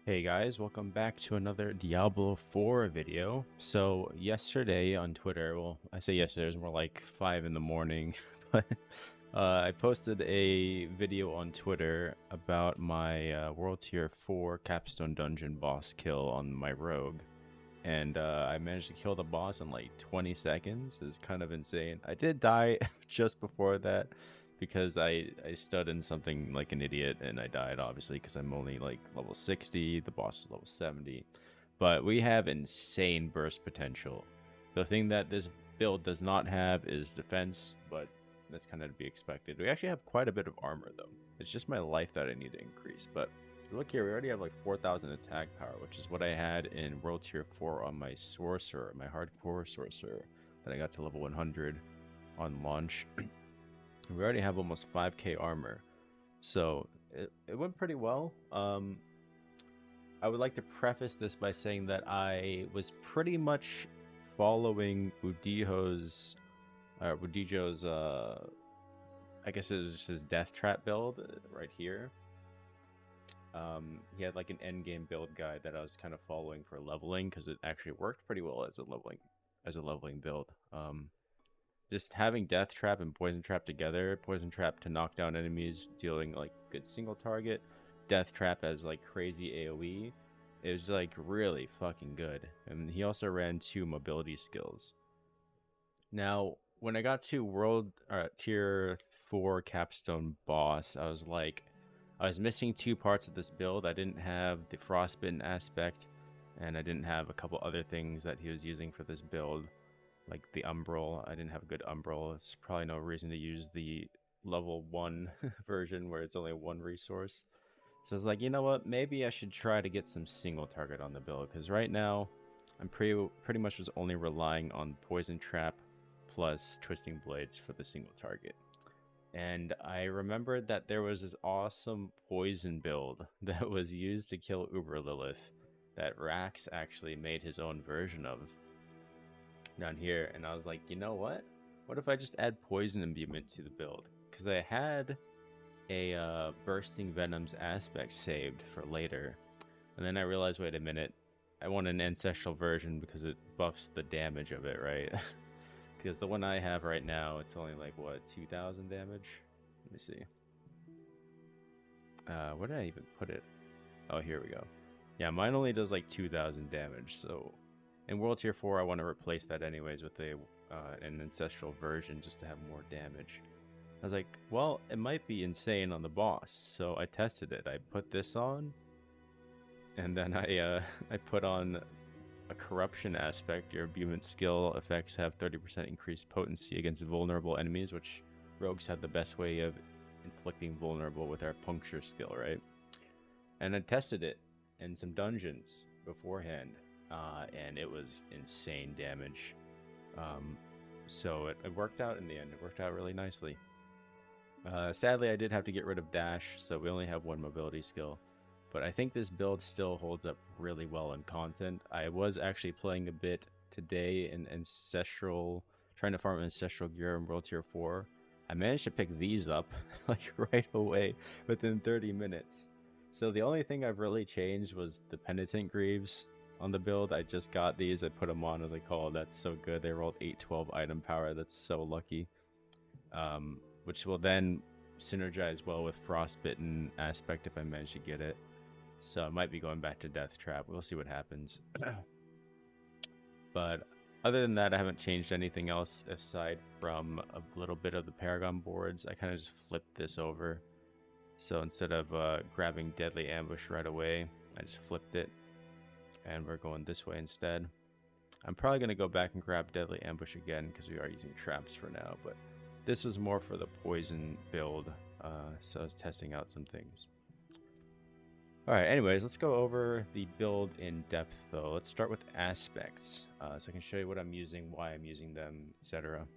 Hey guys, welcome back to another Diablo 4 video. So yesterday on Twitter, well, I say yesterday, it was more like 5 in the morning, but I posted a video on Twitter about my World Tier 4 Capstone Dungeon boss kill on my rogue. And I managed to kill the boss in like 20 seconds. It was kind of insane. I did die just before that because I stood in something like an idiot and I died, obviously, because I'm only like level 60. The boss is level 70. But we have insane burst potential. The thing that this build does not have is defense, but that's kind of to be expected. We actually have quite a bit of armor, though. It's just my life that I need to increase. But look here, we already have like 4,000 attack power, which is what I had in World Tier 4 on my Sorcerer, my Hardcore Sorcerer, that I got to level 100 on launch. We already have almost 5k armor, so it went pretty well. I would like to preface this by saying that I was pretty much following Udijo's, I guess it was his Death Trap build right here. He had like an end game build guide that I was kind of following for leveling because it actually worked pretty well as a leveling build. Just having Death Trap and Poison Trap together, Poison Trap to knock down enemies, dealing like good single target, Death Trap as like crazy AoE, it was like really fucking good. And he also ran 2 mobility skills. Now, when I got to Tier 4 Capstone Boss, I was missing 2 parts of this build. I didn't have the Frostbitten aspect, and I didn't have a couple other things that he was using for this build, like the Umbral. I didn't have a good Umbral. It's probably no reason to use the level 1 version where it's only 1 resource. So I was like, you know what? Maybe I should try to get some single target on the build, because right now I'm pretty much just only relying on Poison Trap plus Twisting Blades for the single target. And I remembered that there was this awesome poison build that was used to kill Uber Lilith that Rax actually made his own version of down here. And I was like, you know what? What if I just add poison imbuement to the build? Because I had a bursting venoms aspect saved for later. And then I realized, wait a minute, I want an ancestral version because it buffs the damage of it, right? Because the one I have right now, it's only like, what, 2,000 damage? Let me see. Where did I even put it? Oh, here we go. Yeah, mine only does like 2,000 damage, so in World Tier 4, I want to replace that anyways with an ancestral version just to have more damage. I was like, well, it might be insane on the boss, so I tested it. I put this on, and then I put on a corruption aspect. Your imbuement skill effects have 30% increased potency against vulnerable enemies, which rogues have the best way of inflicting vulnerable with our puncture skill, right? And I tested it in some dungeons beforehand, and it was insane damage. So it worked out in the end. It worked out really nicely. Sadly, I did have to get rid of dash, so we only have 1 mobility skill. But I think this build still holds up really well in content. I was actually playing a bit today in Ancestral, trying to farm Ancestral gear in World Tier 4. I managed to pick these up like right away within 30 minutes. So the only thing I've really changed was the Penitent Greaves on the build. I just got these, I put them on, I was like, oh, that's so good. They rolled 812 item power, that's so lucky. Which will then synergize well with Frostbitten aspect if I manage to get it. So I might be going back to Death Trap. We'll see what happens. But other than that, I haven't changed anything else aside from a little bit of the paragon boards. I kind of just flipped this over. So instead of grabbing Deadly Ambush right away, I just flipped it. And we're going this way instead. I'm probably going to go back and grab Deadly Ambush again because we are using traps for now. But this was more for the poison build. So I was testing out some things. Alright, anyways, let's go over the build in depth, though. Let's start with aspects, so I can show you what I'm using, why I'm using them, etc.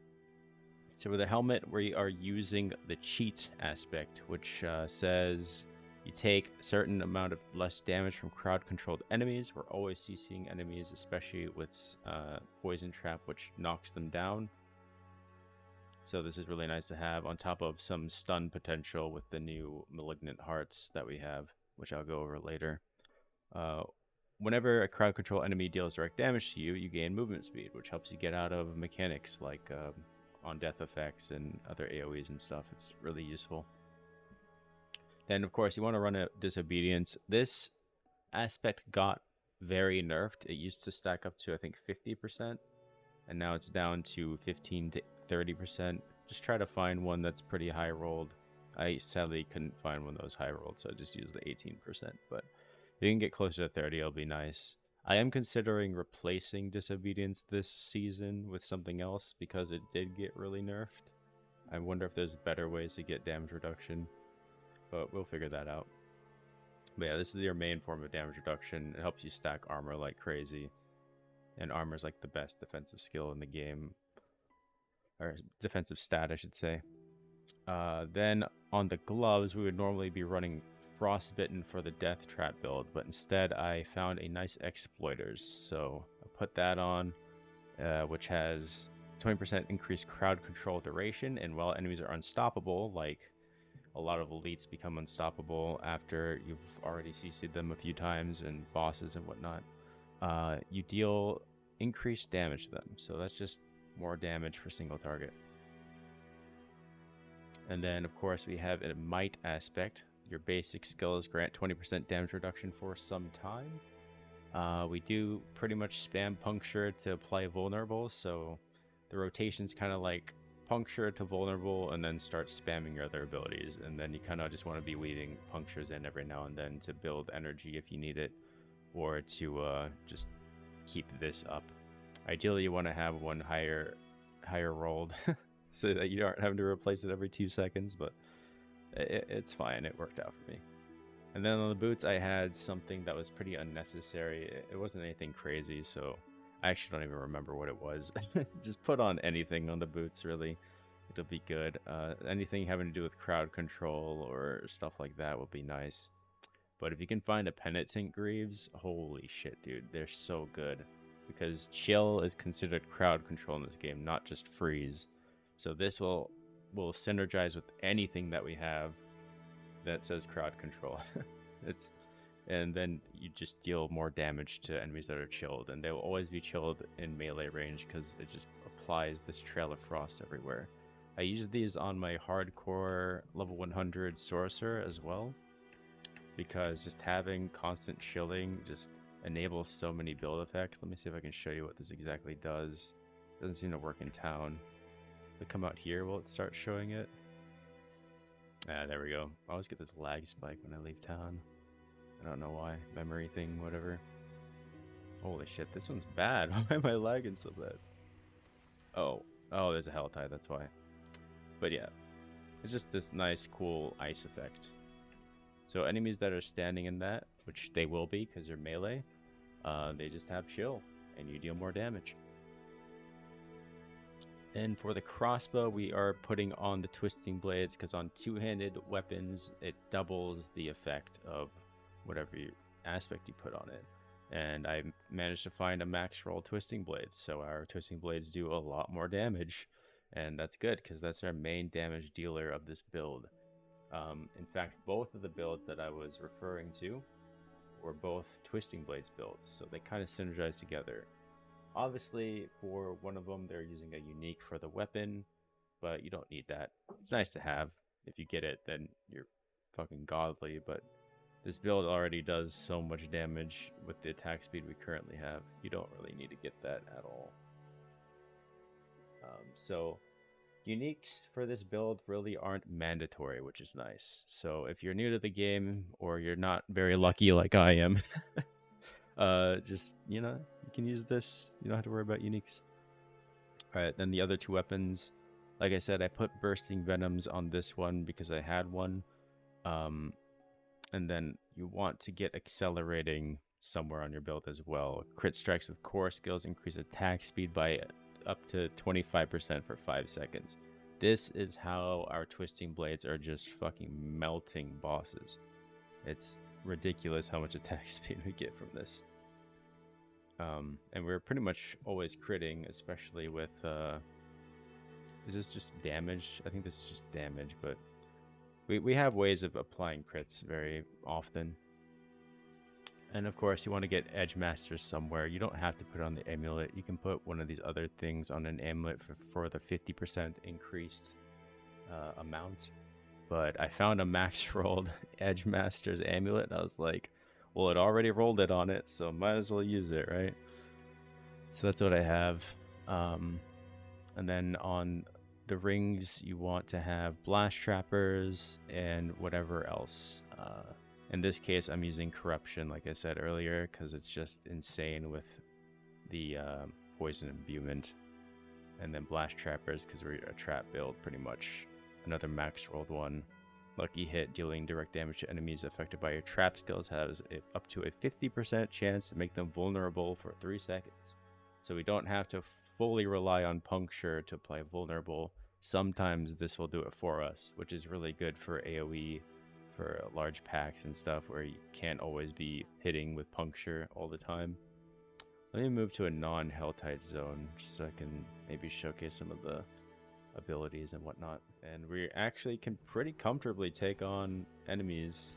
So with the helmet, we are using the cheat aspect, which says you take a certain amount of less damage from crowd-controlled enemies. We're always CCing enemies, especially with Poison Trap, which knocks them down. So this is really nice to have, on top of some stun potential with the new Malignant Hearts that we have, which I'll go over later. Uh, Whenever a crowd control enemy deals direct damage to you, you gain movement speed, which helps you get out of mechanics like on death effects and other AoEs and stuff. It's really useful. Then, of course, you want to run a disobedience. This aspect got very nerfed. It used to stack up to, I think, 50%, and now it's down to 15 to 30%. Just try to find one that's pretty high rolled. I sadly couldn't find one that was high rolled, so I just used the 18%. But if you can get closer to 30, it'll be nice. I am considering replacing Disobedience this season with something else because it did get really nerfed. I wonder if there's better ways to get damage reduction, but we'll figure that out. But yeah, this is your main form of damage reduction. It helps you stack armor like crazy, and armor is like the best defensive skill in the game, or defensive stat, I should say. Then on the gloves, we would normally be running Frostbitten for the Death Trap build, but instead I found a nice Exploiters. So I put that on, which has 20% increased crowd control duration, and while enemies are unstoppable, like a lot of elites become unstoppable after you've already CC'd them a few times and bosses and whatnot, you deal increased damage to them. So that's just more damage for single target. And then, of course, we have a might aspect. Your basic skills grant 20% damage reduction for some time. We do pretty much spam puncture to apply vulnerable, so the rotation's kind of like puncture to vulnerable and then start spamming your other abilities. And then you kind of just want to be weaving punctures in every now and then to build energy if you need it, or to just keep this up. Ideally, you want to have one higher rolled so that you aren't having to replace it every 2 seconds, but it's fine. It worked out for me. And then on the boots, I had something that was pretty unnecessary. It wasn't anything crazy, so I actually don't even remember what it was. Just put on anything on the boots, really. It'll be good. Anything having to do with crowd control or stuff like that will be nice. But if you can find a penitent greaves, holy shit, dude. They're so good. Because chill is considered crowd control in this game, not just freeze. So this will synergize with anything that we have that says crowd control. And then you just deal more damage to enemies that are chilled, and they will always be chilled in melee range because it just applies this trail of frost everywhere. I use these on my hardcore level 100 sorcerer as well, because just having constant chilling just enables so many build effects. Let me see if I can show you what this exactly does. It doesn't seem to work in town. If I come out here, will it start showing it? Ah, there we go. I always get this lag spike when I leave town. I don't know why. Memory thing, whatever. Holy shit, this one's bad. Why am I lagging so bad? Oh, there's a hell tide, that's why. But yeah, it's just this nice, cool ice effect. So enemies that are standing in that, which they will be because they're melee, they just have chill, and you deal more damage. And for the crossbow, we are putting on the twisting blades because on two-handed weapons, it doubles the effect of whatever aspect you put on it. And I managed to find a max roll twisting blades, so our twisting blades do a lot more damage, and that's good because that's our main damage dealer of this build. In fact, both of the builds that I was referring to were both twisting blades builds, so they kind of synergize together. Obviously, for one of them, they're using a unique for the weapon, but you don't need that. It's nice to have. If you get it, then you're fucking godly, but this build already does so much damage with the attack speed we currently have. You don't really need to get that at all. So uniques for this build really aren't mandatory, which is nice. So if you're new to the game or you're not very lucky like I am, just, you can use this. You don't have to worry about uniques. All right, then the other two weapons, like I said, I put bursting venoms on this one because I had one. And then you want to get accelerating somewhere on your build as well. Crit strikes with core skills increase attack speed by up to 25% for 5 seconds. This is how our twisting blades are just fucking melting bosses. It's ridiculous how much attack speed we get from this. And we're pretty much always critting, especially with... is this just damage? I think this is just damage, but... We have ways of applying crits very often. And of course, you want to get Edge Masters somewhere. You don't have to put on the amulet. You can put one of these other things on an amulet for the 50% increased amount. But I found a max rolled Edge Masters amulet, and I was like, well, it already rolled it on it, so might as well use it, right? So that's what I have. And then on the rings, you want to have blast trappers and whatever else. In this case, I'm using corruption, like I said earlier, because it's just insane with the poison imbuement. And then blast trappers, because we're a trap build, pretty much. Another max rolled one. Lucky hit, dealing direct damage to enemies affected by your trap skills, has up to a 50% chance to make them vulnerable for 3 seconds. So we don't have to fully rely on puncture to play vulnerable. Sometimes this will do it for us, which is really good for AoE, for large packs and stuff where you can't always be hitting with puncture all the time. Let me move to a non-hell tight zone just so I can maybe showcase some of the abilities and whatnot. And we actually can pretty comfortably take on enemies.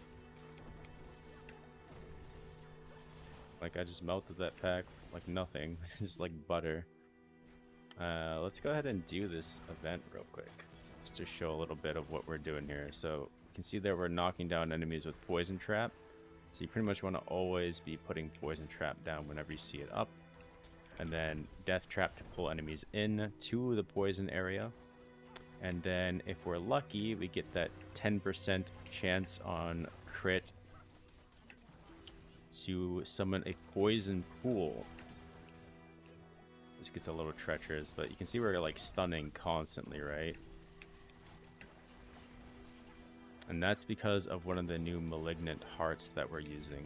Like, I just melted that pack like nothing, just like butter. Let's go ahead and do this event real quick, just to show a little bit of what we're doing here. So you can see that we're knocking down enemies with poison trap. So you pretty much want to always be putting poison trap down whenever you see it up. And then death trap to pull enemies in to the poison area. And then if we're lucky, we get that 10% chance on crit to summon a poison pool. This gets a little treacherous, but you can see we're like stunning constantly, right? And that's because of one of the new malignant hearts that we're using.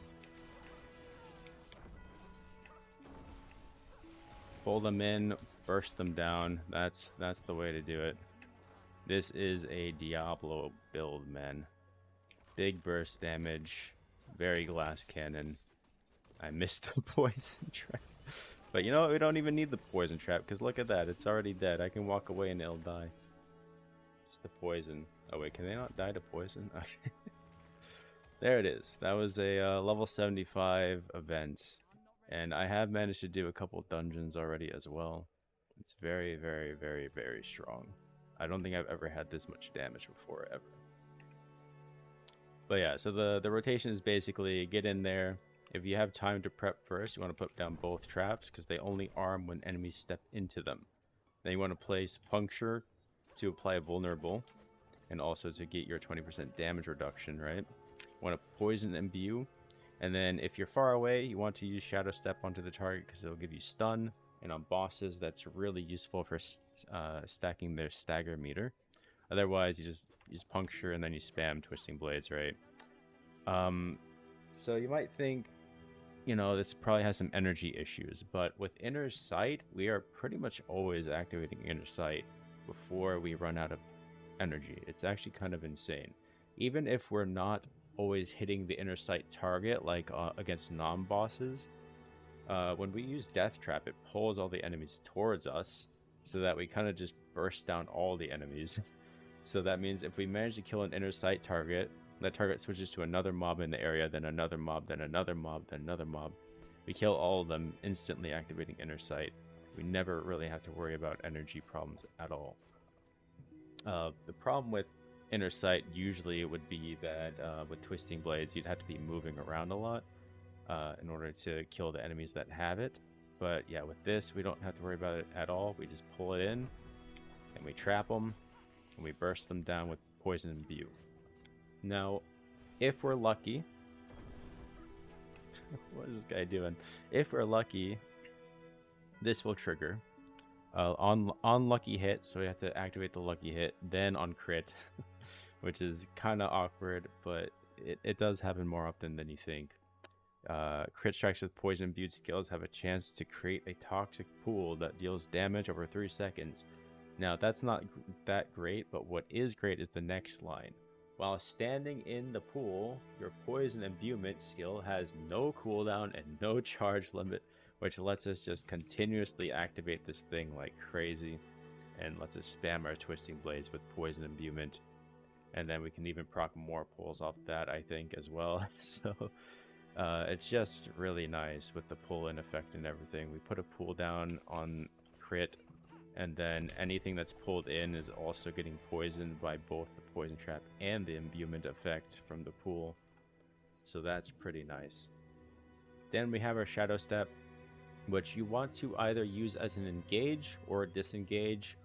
Pull them in, burst them down. That's the way to do it. This is a Diablo build, man. Big burst damage, very glass cannon. I missed the poison trap. But you know what? We don't even need the poison trap, because look at that. It's already dead. I can walk away and it'll die. Just the poison. Oh wait, can they not die to poison? Okay. There it is. That was a level 75 event. And I have managed to do a couple dungeons already as well. It's very, very, very, very strong. I don't think I've ever had this much damage before, ever. But yeah, so the rotation is basically get in there. If you have time to prep first, you want to put down both traps because they only arm when enemies step into them. Then you want to place puncture to apply a vulnerable and also to get your 20% damage reduction, right? You want to poison imbue. And then if you're far away, you want to use Shadow Step onto the target because it'll give you stun. And on bosses, that's really useful for stacking their stagger meter. Otherwise, you just use puncture and then you spam Twisting Blades, right? So you might think, you know, this probably has some energy issues, but with Inner Sight, we are pretty much always activating Inner Sight before we run out of energy. It's actually kind of insane. Even if we're not always hitting the Inner Sight target, like against non-bosses, when we use Death Trap, it pulls all the enemies towards us, so that we kind of just burst down all the enemies. So that means if we manage to kill an Inner Sight target, that target switches to another mob in the area, then another mob, then another mob, then another mob. We kill all of them, instantly activating Inner Sight. We never really have to worry about energy problems at all. The problem with Inner Sight usually would be that with Twisting Blades, you'd have to be moving around a lot in order to kill the enemies that have it. But yeah, with this, we don't have to worry about it at all. We just pull it in, and we trap them, and we burst them down with Poison Imbue. Now, if we're lucky... what is this guy doing? If we're lucky, this will trigger. On lucky hit, so we have to activate the lucky hit, then on crit, which is kind of awkward, but it does happen more often than you think. Crit strikes with poison imbued skills have a chance to create a toxic pool that deals damage over 3 seconds. Now, that's not that great, but what is great is the next line. While standing in the pool, your poison imbuement skill has no cooldown and no charge limit, which lets us just continuously activate this thing like crazy and lets us spam our Twisting Blades with poison imbuement. And then we can even proc more pulls off that, I think, as well. So It's just really nice with the pull-in effect and everything. We put a pull down on crit, and then anything that's pulled in is also getting poisoned by both the poison trap and the imbuement effect from the pool. So that's pretty nice. Then we have our Shadow Step, which you want to either use as an engage or a disengage,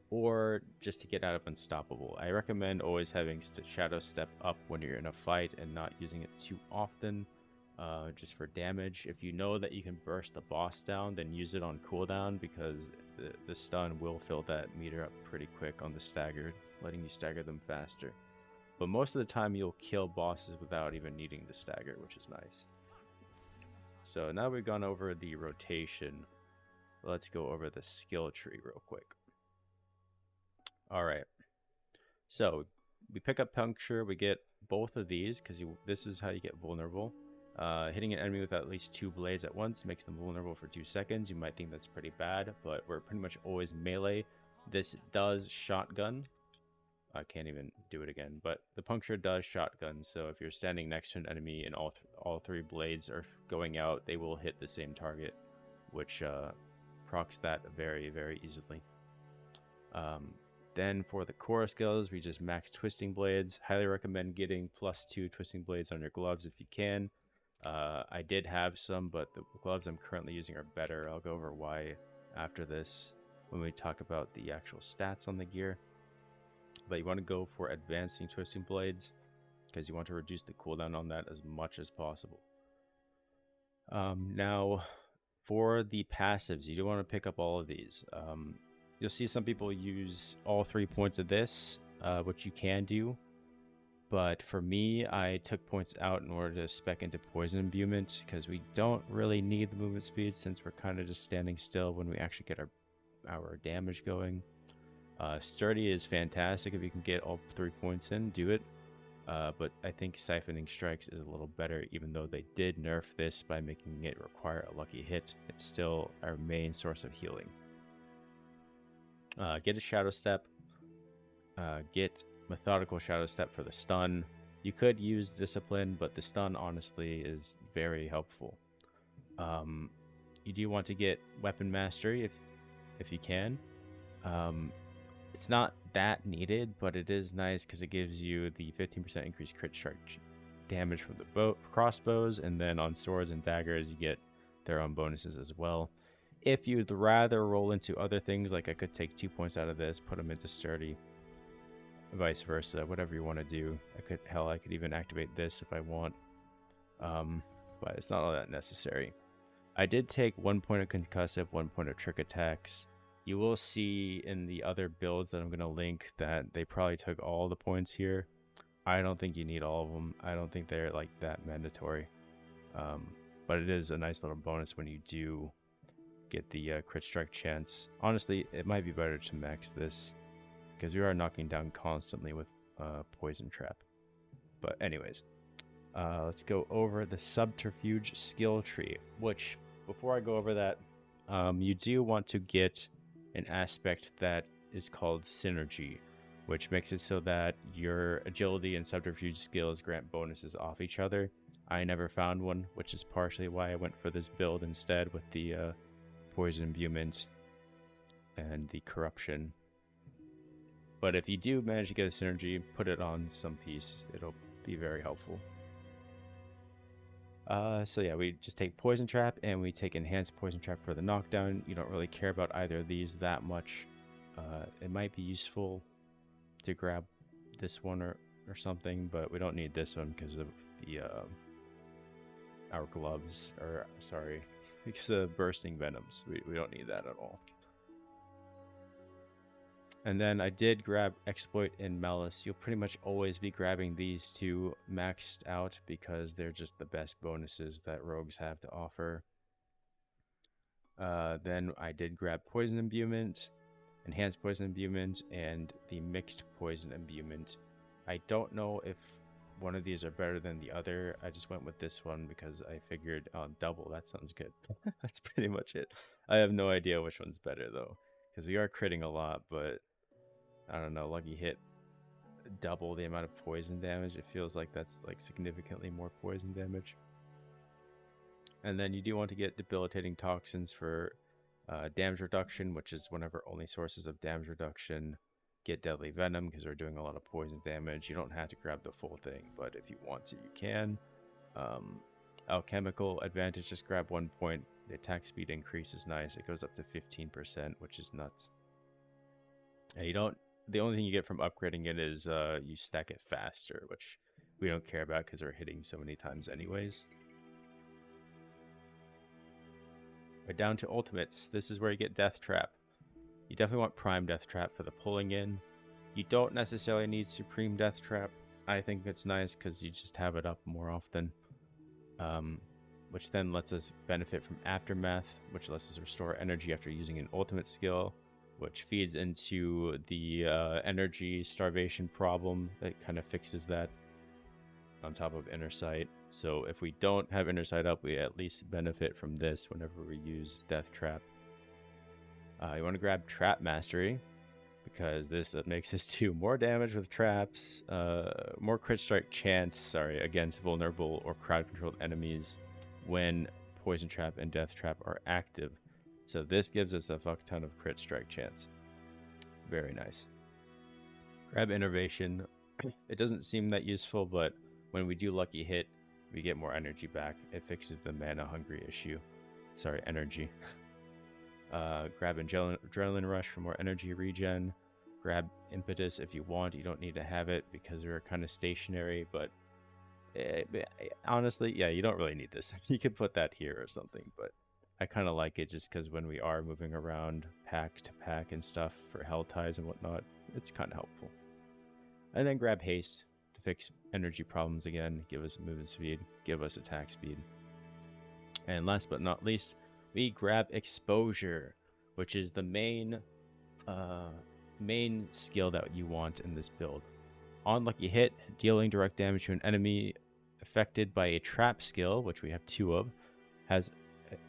or just to get out of Unstoppable. I recommend always having Shadow Step up when you're in a fight and not using it too often, just for damage. If you know that you can burst the boss down, then use it on cooldown, because the stun will fill that meter up pretty quick on the staggered, letting you stagger them faster. But most of the time you'll kill bosses without even needing the stagger, which is nice. So now we've gone over the rotation. Let's go over the skill tree real quick. All right. So we pick up Puncture. We get both of these because this is how you get vulnerable. Hitting an enemy with at least 2 blades at once makes them vulnerable for 2 seconds. You might think that's pretty bad, but we're pretty much always melee. This does shotgun. I can't even do it again, but the Puncture does shotgun. So if you're standing next to an enemy and all 3 blades are going out, they will hit the same target, which procs that very, very easily. Then for the core skills, we just max Twisting Blades. Highly recommend getting +2 Twisting Blades on your gloves if you can. I did have some, but the gloves I'm currently using are better. I'll go over why after this when we talk about the actual stats on the gear. But you want to go for Advancing Twisting Blades because you want to reduce the cooldown on that as much as possible. Now, for the passives, you do want to pick up all of these. You'll see some people use all 3 points of this, which you can do. But for me, I took points out in order to spec into Poison Imbuement, because we don't really need the movement speed since we're kind of just standing still when we actually get our damage going. Sturdy is fantastic. If you can get all 3 points in, do it. But I think Siphoning Strikes is a little better, even though they did nerf this by making it require a lucky hit. It's still our main source of healing. Get a Shadow Step. Get Methodical Shadow Step for the stun. You could use Discipline, but the stun honestly is very helpful. You do want to get Weapon Mastery if you can. It's not that needed, but it is nice because it gives you the 15% increased crit strike damage from the crossbows, and then on swords and daggers you get their own bonuses as well. If you'd rather roll into other things, like I could take 2 points out of this, put them into Sturdy, vice versa, whatever you want to do. I could even activate this if I want, but it's not all that necessary. I did take 1 point of Concussive, 1 point of Trick Attacks. You will see in the other builds that I'm going to link that they probably took all the points here. I don't think you need all of them. I don't think they're like that mandatory. But it is a nice little bonus when you do get the crit strike chance. Honestly, it might be better to max this because we are knocking down constantly with Poison Trap. But anyways, let's go over the Subterfuge skill tree, which before I go over that, you do want to get an aspect that is called Synergy, which makes it so that your agility and subterfuge skills grant bonuses off each other. I never found one, which is partially why I went for this build instead with the Poison Imbuement and the Corruption. But if you do manage to get a Synergy, put it on some piece. It'll be very helpful. So yeah, we just take Poison Trap and we take Enhanced Poison Trap for the knockdown. You don't really care about either of these that much. It might be useful to grab this one or something, but we don't need this one because of the our gloves, or sorry, because of bursting venoms. We don't need that at all. And then I did grab Exploit and Malice. You'll pretty much always be grabbing these two maxed out because they're just the best bonuses that rogues have to offer. Then I did grab Poison Imbuement, Enhanced Poison Imbuement, and the Mixed Poison Imbuement. I don't know if one of these are better than the other. I just went with this one because I figured, oh, double, that sounds good. That's pretty much it. I have no idea which one's better though, because we are critting a lot, but I don't know, lucky hit double the amount of poison damage. It feels like that's like significantly more poison damage. And then you do want to get debilitating toxins for damage reduction, which is one of our only sources of damage reduction. Get deadly venom because we're doing a lot of poison damage. You don't have to grab the full thing, but if you want to, you can. Alchemical advantage, just grab 1 point. The attack speed increase is nice. It goes up to 15%, which is nuts. And you don't. The only thing you get from upgrading it is you stack it faster, which we don't care about because we're hitting so many times anyways. We're down to ultimates. This is where you get Death Trap. You definitely want Prime Death Trap for the pulling in. You don't necessarily need Supreme Death Trap. I think it's nice because you just have it up more often. Which then lets us benefit from Aftermath, which lets us restore energy after using an ultimate skill, which feeds into the energy starvation problem. It kind of fixes that on top of Inner Sight. So if we don't have Inner Sight up, we at least benefit from this whenever we use Death Trap. You want to grab Trap Mastery, because this makes us do more damage with traps, more crit strike chance, against vulnerable or crowd-controlled enemies when Poison Trap and Death Trap are active. So this gives us a fuck ton of crit strike chance. Very nice. Grab Innervation. It doesn't seem that useful, but when we do Lucky Hit, we get more energy back. It fixes the mana hungry issue. Sorry, energy. Grab Adrenaline Rush for more energy regen. Grab Impetus if you want. You don't need to have it because we're kind of stationary, but honestly, yeah, you don't really need this. You could put that here or something, but I kind of like it just because when we are moving around pack to pack and stuff for hell ties and whatnot, it's kind of helpful. And then grab Haste to fix energy problems again, give us movement speed, give us attack speed. And last but not least, we grab Exposure, which is the main skill that you want in this build. On Lucky Hit, dealing direct damage to an enemy affected by a trap skill, which we have 2 of, has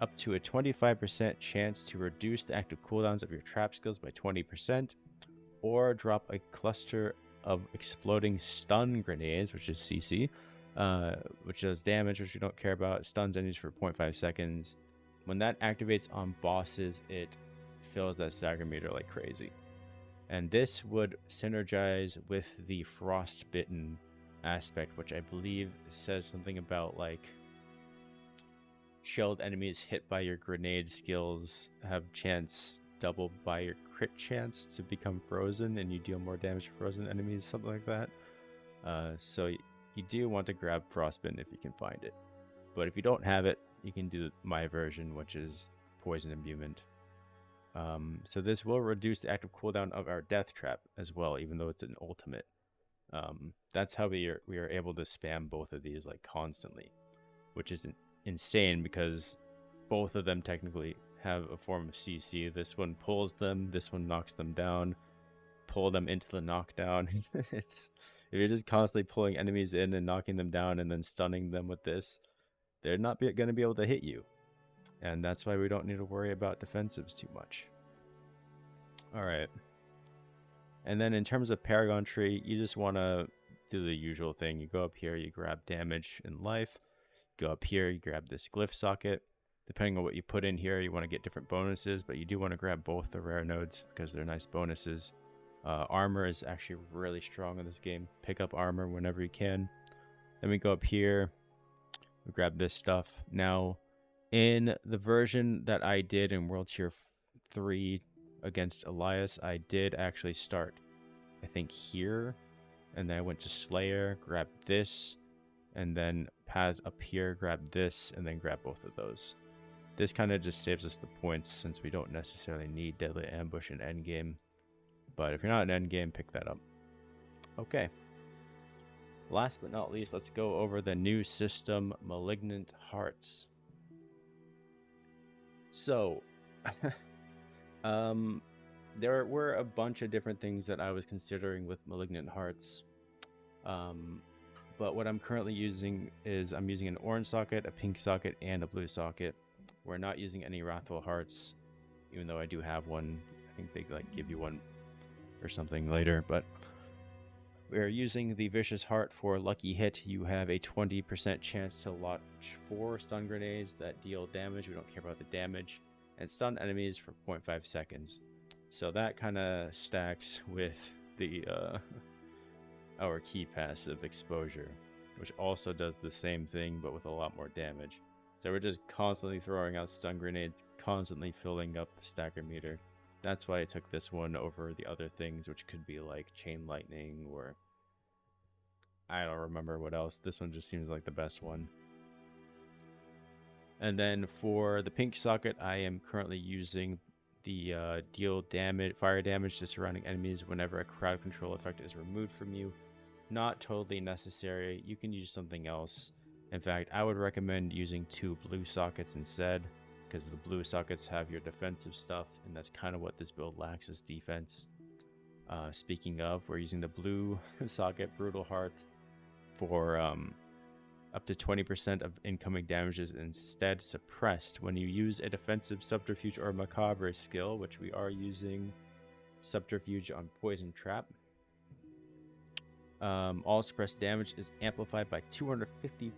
up to a 25% chance to reduce the active cooldowns of your trap skills by 20%, or drop a cluster of exploding stun grenades, which is CC, which does damage, which we don't care about. Stuns enemies for 0.5 seconds. When that activates on bosses, it fills that stagger meter like crazy. And this would synergize with the Frostbitten aspect, which I believe says something about like chilled enemies hit by your grenade skills have chance doubled by your crit chance to become frozen, and you deal more damage to frozen enemies, something like that. So you do want to grab Frostbitten if you can find it. But if you don't have it, you can do my version, which is Poison Imbuement. So this will reduce the active cooldown of our Death Trap as well, even though it's an ultimate. That's how we are able to spam both of these like constantly, which is insane because both of them technically have a form of CC. This one pulls them, this one knocks them down, pull them into the knockdown. If you're just constantly pulling enemies in and knocking them down and then stunning them with this, they're not going to be able to hit you. And that's why we don't need to worry about defensives too much. All right. And then in terms of Paragon tree, you just want to do the usual thing. You go up here, you grab damage and life. Go up here, you grab this glyph socket. Depending on what you put in here, you want to get different bonuses, but you do want to grab both the rare nodes because they're nice bonuses. Armor is actually really strong in this game. Pick up armor whenever you can. Then we go up here, we grab this stuff. Now, in the version that I did in World Tier 3 against Elias, I did actually start, I think, here. And then I went to Slayer, grabbed this, and then path up here, grab this, and then grab both of those. This kind of just saves us the points since we don't necessarily need Deadly Ambush in endgame. But if you're not in endgame, pick that up. Okay. Last but not least, let's go over the new system, Malignant Hearts. So, there were a bunch of different things that I was considering with Malignant Hearts. But what I'm currently using is I'm using an orange socket, a pink socket, and a blue socket. We're not using any Wrathful Hearts, even though I do have one. I think they like give you one or something later, but We are using the Vicious Heart for Lucky Hit. You have a 20% chance to launch 4 stun grenades that deal damage. We don't care about the damage. And stun enemies for 0.5 seconds. So that kind of stacks with the our key passive Exposure, which also does the same thing but with a lot more damage. So we're just constantly throwing out stun grenades, constantly filling up the stacker meter. That's why I took this one over the other things, which could be like Chain Lightning or I don't remember what else. This one just seems like the best one. And then for the pink socket, I am currently using the deal damage, fire damage to surrounding enemies whenever a crowd control effect is removed from you. Not totally necessary. You can use something else. In fact, I would recommend using 2 blue sockets instead, because the blue sockets have your defensive stuff, and that's kind of what this build lacks is defense. Speaking of, we're using the blue socket Brutal Heart for up to 20% of incoming damage is instead suppressed when you use a defensive Subterfuge or Macabre skill, which we are using Subterfuge on Poison Trap. All suppressed damage is amplified by 250%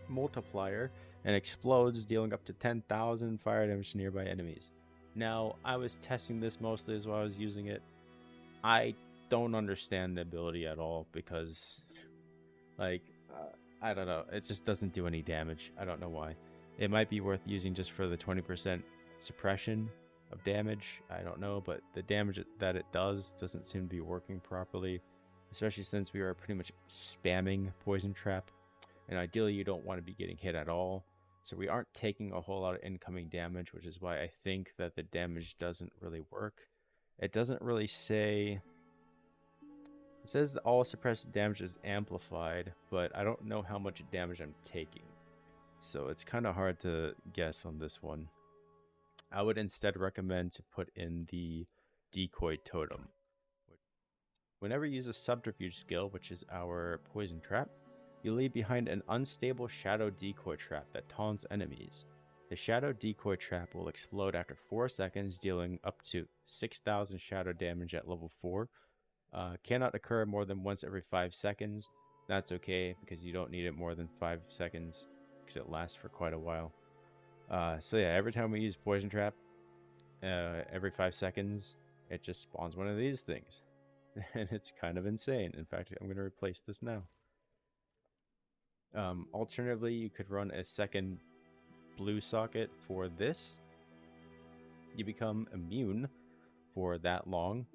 multiplier and explodes, dealing up to 10,000 fire damage to nearby enemies. Now, I was testing this mostly as while I was using it. I don't understand the ability at all because, like, I don't know. It just doesn't do any damage. I don't know why. It might be worth using just for the 20% suppression of damage. I don't know, but the damage that it doesn't seem to be working properly. Especially since we are pretty much spamming Poison Trap. And ideally you don't want to be getting hit at all. So we aren't taking a whole lot of incoming damage, which is why I think that the damage doesn't really work. It doesn't really say... It says that all suppressed damage is amplified, but I don't know how much damage I'm taking. So it's kind of hard to guess on this one. I would instead recommend to put in the Decoy Totem. Whenever you use a Subterfuge skill, which is our Poison Trap, you leave behind an unstable Shadow Decoy Trap that taunts enemies. The Shadow Decoy Trap will explode after 4 seconds, dealing up to 6,000 shadow damage at level 4. Cannot occur more than once every 5 seconds. That's okay, because you don't need it more than 5 seconds, because it lasts for quite a while. So yeah, every time we use Poison Trap, every 5 seconds, it just spawns one of these things. And it's kind of insane. In fact, I'm going to replace this now. Alternatively, you could run a second blue socket for this. You become immune for that long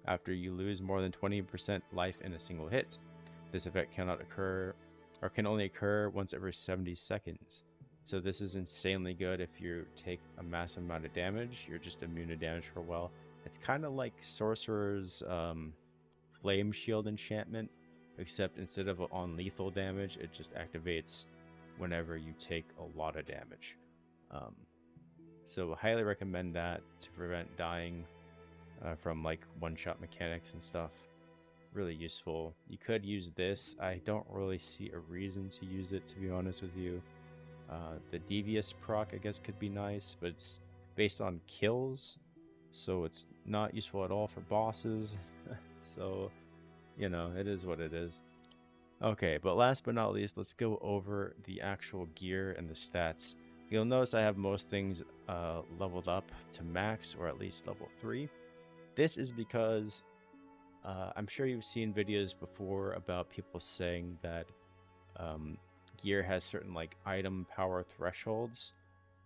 after you lose more than 20% life in a single hit. This effect cannot occur, or can only occur once every 70 seconds. So this is insanely good if you take a massive amount of damage. You're just immune to damage for a while. It's kind of like Sorcerer's Flame Shield enchantment, except instead of on lethal damage, it just activates whenever you take a lot of damage. So highly recommend that to prevent dying from like one-shot mechanics and stuff. Really useful. You could use this. I don't really see a reason to use it, to be honest with you. The Devious proc, I guess, could be nice, but it's based on kills, so it's not useful at all for bosses. So, you know, it is what it is. Okay, but last but not least, let's go over the actual gear and the stats. You'll notice I have most things leveled up to max, or at least level 3. This is because I'm sure you've seen videos before about people saying that gear has certain like item power thresholds,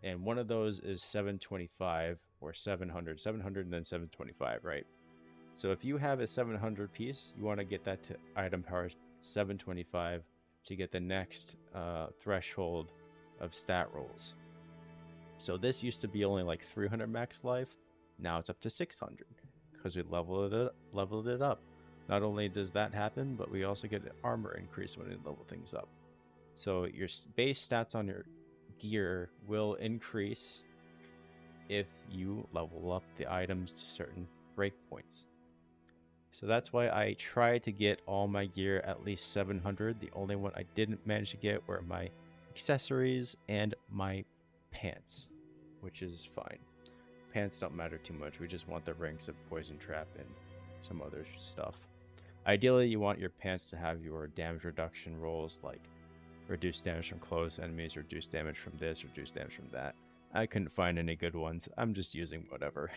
and one of those is 725 or 700 and then 725, right? So if you have a 700 piece, you want to get that to item power 725 to get the next threshold of stat rolls. So this used to be only like 300 max life, now it's up to 600 because we leveled it up. Not only does that happen, but we also get an armor increase when we level things up. So your base stats on your gear will increase if you level up the items to certain breakpoints. So that's why I try to get all my gear at least 700. The only one I didn't manage to get were my accessories and my pants, which is fine. Pants don't matter too much. We just want the ranks of Poison Trap and some other stuff. Ideally, you want your pants to have your damage reduction rolls, like reduce damage from close enemies, reduce damage from this, reduce damage from that. I couldn't find any good ones. I'm just using whatever.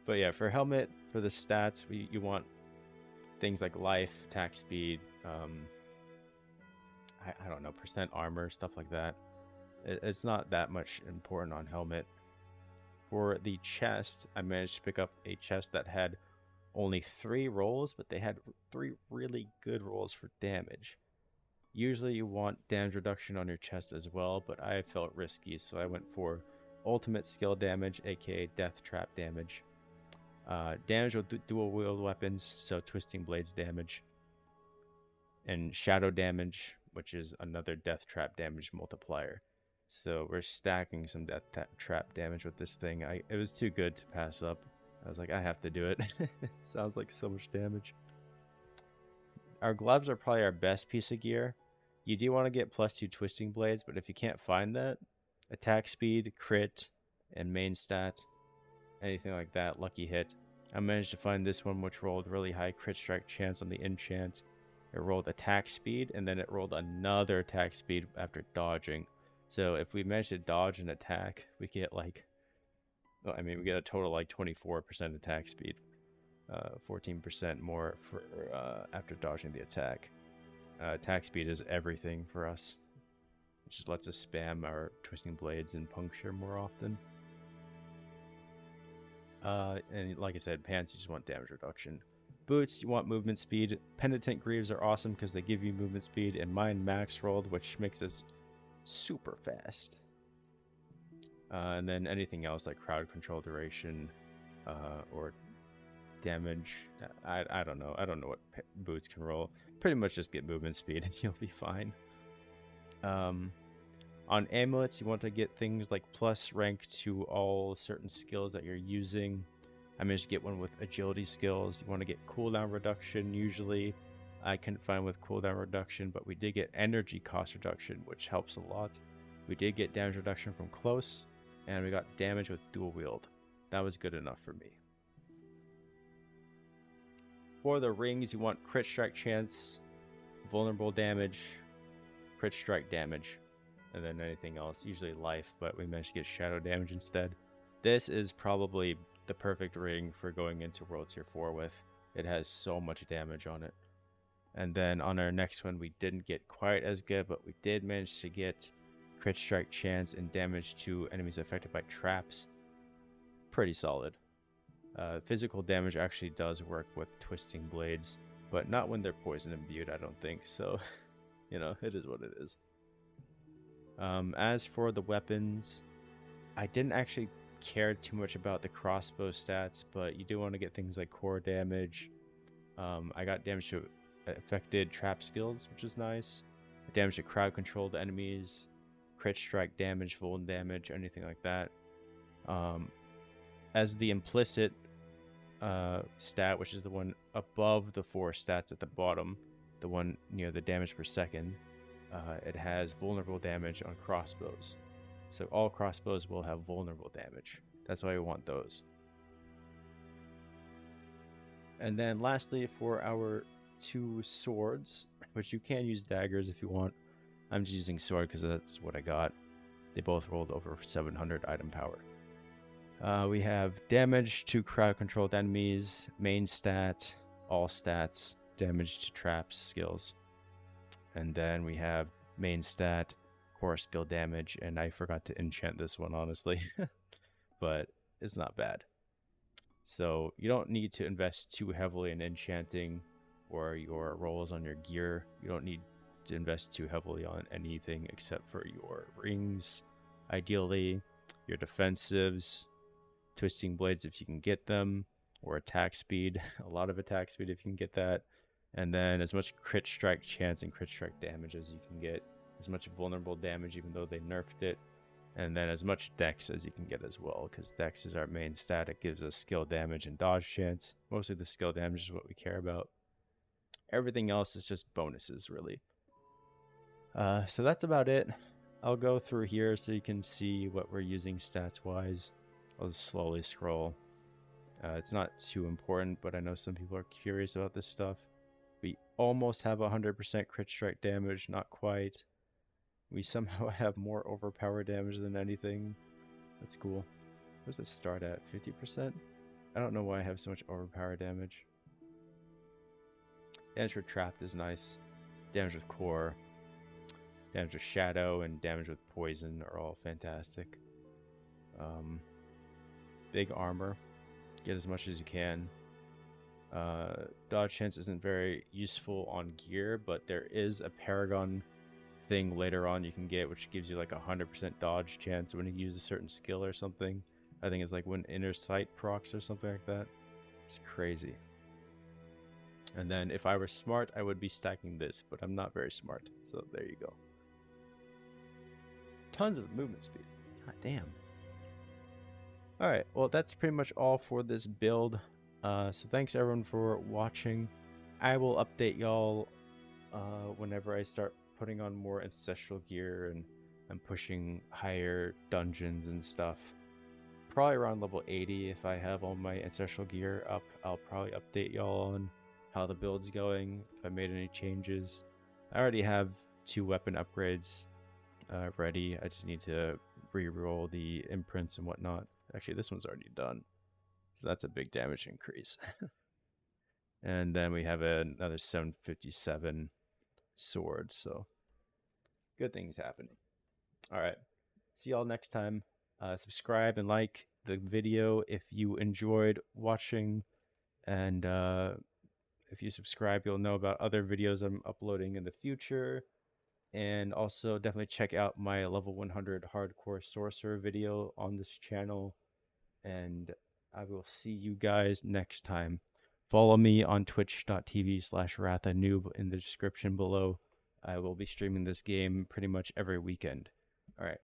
But yeah, for helmet, for the stats, you want things like life, attack speed, I don't know, percent armor, stuff like that. It's not that much important on helmet. For the chest, I managed to pick up a chest that had only 3 rolls, but they had 3 really good rolls for damage. Usually you want damage reduction on your chest as well, but I felt risky, so I went for ultimate skill damage, aka death trap damage. Damage with dual wield weapons, so twisting blades damage. And shadow damage, which is another death trap damage multiplier. So we're stacking some death trap damage with this thing. It was too good to pass up. I was like, I have to do it. It sounds like so much damage. Our gloves are probably our best piece of gear. You do want to get +2 twisting blades, but if you can't find that, attack speed, crit, and main stat, anything like that, lucky hit. I managed to find this one, which rolled really high crit strike chance on the enchant. It rolled attack speed, and then it rolled another attack speed after dodging. So if we manage to dodge an attack, we get like, well, I mean, we get a total like 24% attack speed, 14% more for after dodging the attack. Attack speed is everything for us. It just lets us spam our twisting blades and puncture more often. And like I said, pants, you just want damage reduction. Boots, you want movement speed. Penitent greaves are awesome because they give you movement speed, and mine max rolled, which makes us super fast. And then anything else like crowd control duration or damage. I don't know. I don't know what boots can roll. Pretty much just get movement speed and you'll be fine. On amulets, you want to get things like plus rank to all certain skills that you're using. I managed to get one with agility skills. You want to get cooldown reduction usually. I couldn't find with cooldown reduction, but we did get energy cost reduction, which helps a lot. We did get damage reduction from close, and we got damage with dual wield. That was good enough for me. For the rings, you want crit strike chance, vulnerable damage, crit strike damage, and then anything else, usually life, but we managed to get shadow damage instead. This is probably the perfect ring for going into World Tier 4 with. It has so much damage on it. And then on our next one, we didn't get quite as good, but we did manage to get crit strike chance and damage to enemies affected by traps. Pretty solid. Physical damage actually does work with twisting blades, but not when they're poison imbued, I don't think. So, you know, it is what it is. As for the weapons, I didn't actually care too much about the crossbow stats, but you do want to get things like core damage. I got damage to affected trap skills, which is nice. Damage to crowd controlled enemies, crit strike damage, vuln damage, anything like that. As the implicit stat, which is the one above the 4 stats at the bottom, the one near the damage per second, it has vulnerable damage on crossbows. So all crossbows will have vulnerable damage. That's why we want those. And then lastly, for our 2 swords, which you can use daggers if you want. I'm just using sword because that's what I got. They both rolled over 700 item power. We have damage to crowd controlled enemies, main stat, all stats, damage to traps, skills. And then we have main stat, core skill damage, and I forgot to enchant this one, honestly. But it's not bad. So you don't need to invest too heavily in enchanting or your rolls on your gear. You don't need to invest too heavily on anything except for your rings, ideally, your defensives, twisting blades if you can get them, or attack speed, a lot of attack speed if you can get that, and then as much crit strike chance and crit strike damage as you can get, as much vulnerable damage even though they nerfed it, and then as much dex as you can get as well, because dex is our main stat. It gives us skill damage and dodge chance. Mostly the skill damage is what we care about. Everything else is just bonuses, really. So that's about it. I'll go through here so you can see what we're using stats wise. I'll just slowly scroll. It's not too important, but I know some people are curious about this stuff. We almost have 100% crit strike damage, not quite. We somehow have more overpower damage than anything. That's cool. Where's it start at? 50%? I don't know why I have so much overpower damage. Damage with trapped is nice. Damage with core, damage with shadow, and damage with poison are all fantastic. Big armor. Get as much as you can. Dodge chance isn't very useful on gear, but there is a paragon thing later on you can get, which gives you like 100% dodge chance when you use a certain skill or something. I think it's like when inner sight procs or something like that. It's crazy. And then if I were smart, I would be stacking this, but I'm not very smart. So there you go. Tons of movement speed. God damn. Alright, well that's pretty much all for this build. So thanks everyone for watching. I will update y'all whenever I start putting on more ancestral gear and pushing higher dungeons and stuff. Probably around level 80 if I have all my ancestral gear up. I'll probably update y'all on how the build's going, if I made any changes. I already have 2 weapon upgrades ready. I just need to re-roll the imprints and whatnot. Actually, this one's already done, so that's a big damage increase. And then we have another 757 sword, so good things happening. All right, see y'all next time. Subscribe and like the video if you enjoyed watching, and if you subscribe, you'll know about other videos I'm uploading in the future. And also definitely check out my level 100 hardcore sorcerer video on this channel. And I will see you guys next time. Follow me on twitch.tv/rathanoob in the description below. I will be streaming this game pretty much every weekend. All right.